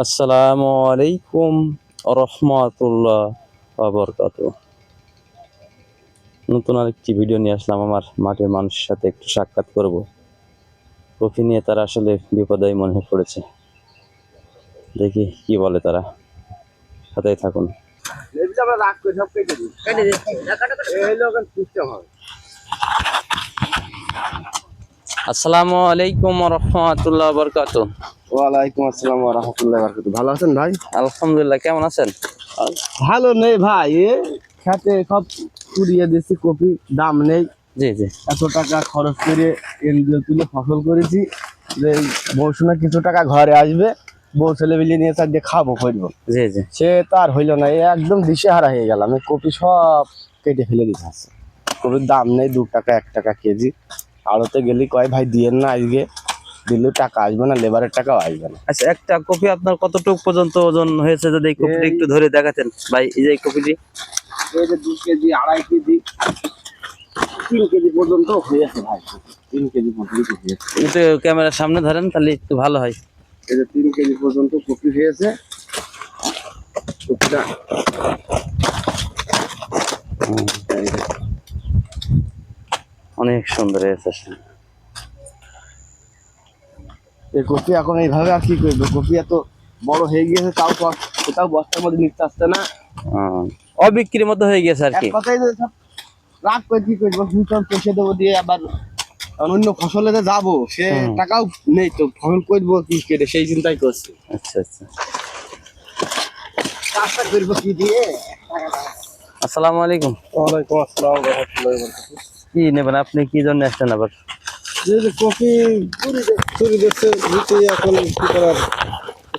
আসসালামু আলাইকুম রহমতুল্লাহ বারাকাতুহু। নতুন আরেকটি ভিডিও নিয়ে আসলাম। আমার মাঠের মানুষের সাথে একটু সাক্ষাৎ করব। কফি নিয়ে তারা আসলে বিপদে মনে পড়েছে। দেখি কি বলে তারা, সাথেই থাকুন। আসসালামু আলাইকুম রহমতুল্লাহ বারাকাতুহু। ওয়ালাইকুম আসসালাম ওয়া রাহমাতুল্লাহি ওয়া বারাকাতুহু। ভালো আছেন ভাই? আলহামদুলিল্লাহ, কেমন আছেন? ভালো নেই ভাই, খেতে সব পুড়িয়ে দিচ্ছি, কপি দাম নেই। জি জি। এত টাকা খরচ করে এনজিও তুলে ফসল করেছি যে মৌসুমে কিছু টাকা ঘরে আসবে, বউ ছেলে মিলে নিয়ে চার দিয়ে খাবো করবো, জি জি। সে তার হইলো না। একদম দিশেহারা হয়ে গেলাম। এই কপি সব কেটে ফেলে দিতে আছে। কপির দাম নেই, 2 টাকা 1 টাকা কেজি। আড়তে গেলি কয় ভাই দিয়েন না, আজকে দিলেও টাকা আসবে না, লেবারের টাকাও আসবে না। আচ্ছা, একটা কপি আপনার কতটুকু পর্যন্ত ওজন হয়েছে যদি এই কপিটা একটু ধরে দেখাতেন ভাই। এই যে এই কপিটি, এই যে 2 কেজি 2.5 কেজি 3 কেজি পর্যন্ত হয়েছে ভাই। 3 কেজি পর্যন্ত হয়েছে। একটু ক্যামেরার সামনে ধরেন, তাহলে একটু ভালো হয়। এই যে 3 কেজি পর্যন্ত কপি হয়েছে। কপিটা অনেক সুন্দর হয়েছে। এই কপি এখন এইভাবে আর কি করবো, কপি এত বড় হয়ে গিয়েছে, তাও বস্তার মধ্যে নিতে আসছে না। অবিক্রির মতো হয়ে গেছে আর কি। কথাই যে সব রাগ করে কি করবো, ভূষণ পয়সা দেবো দিয়ে আবার অন্য ফসলে যে যাবো, সে টাকাও নেই, তো ফসল করবো কি করে সেই চিন্তাই করছি। আচ্ছা আচ্ছা। কাজটা করবো কি দিয়ে। আসসালামু আলাইকুম। ওয়ালাইকুম আসসালাম ওয়া রাহমাতুল্লাহি ওয়া বারাকাতুহু। কি নেবেন আপনি? কি জন্য আসছেন আবার? যে কফি চুরি দেখছে নিচে, এখন কি করার,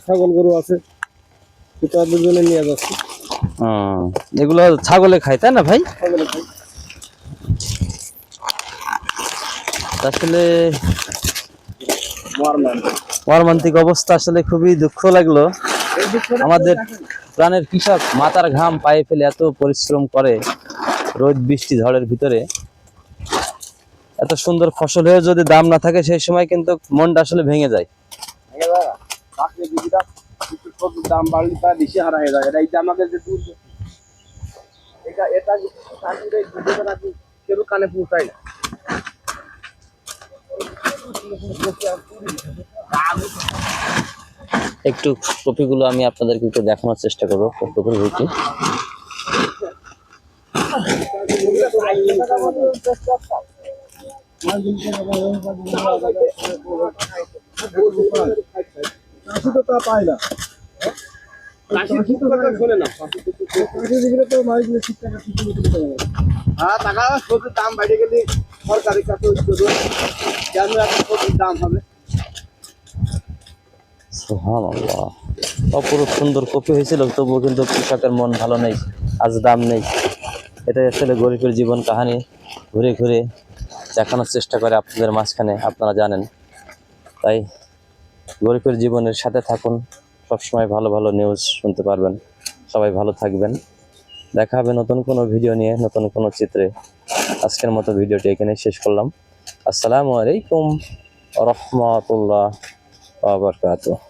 ছাগল গরু আছে, তাদের জন্য নিয়ে যাচ্ছে। এগুলো ছাগলে খায় তাই না ভাই? আসলে মর্মান্তিক অবস্থা, আসলে খুবই দুঃখ লাগলো। আমাদের প্রাণের কৃষক মাথার ঘাম পায়ে ফেলে এত পরিশ্রম করে, রোদ বৃষ্টি ঝড়ের ভিতরে এত সুন্দর ফসল হয়ে যদি দাম না থাকে, সেই সময় কিন্তু মনটা আসলে ভেঙে যায়। দাম বাড়লে তার দিশে হারা হয়ে যায়। এটা এই যে আমাদের যে দুধ, এটা কেউ কানে পৌঁছায় না। একটু কপিগুলো আমি আপনাদেরকে একটু দেখানোর চেষ্টা করবো। কপির রুটি তা পায় না। দাম বাইরে গেলে সরকারের কাছে কেন এত দাম হবে। সুবহানাল্লাহ, অপরূপ সুন্দর কপি হয়েছিল, তবুও কিন্তু কৃষকের মন ভালো নেই, আজ দাম নেই। এটাই আসলে গরিবের জীবন কাহিনী, ঘুরে ঘুরে দেখানোর চেষ্টা করে আপনাদের মাঝখানে, আপনারা জানেন। তাই গরিবের জীবনের সাথে থাকুন, সবসময় ভালো ভালো নিউজ শুনতে পারবেন। সবাই ভালো থাকবেন। দেখা হবে নতুন কোনো ভিডিও নিয়ে, নতুন কোনো চিত্রে। আজকের মতো ভিডিওটি এখানে শেষ করলাম। আসসালামু আলাইকুম রহমতুল্লাহ ওয়া বারাকাতুহু।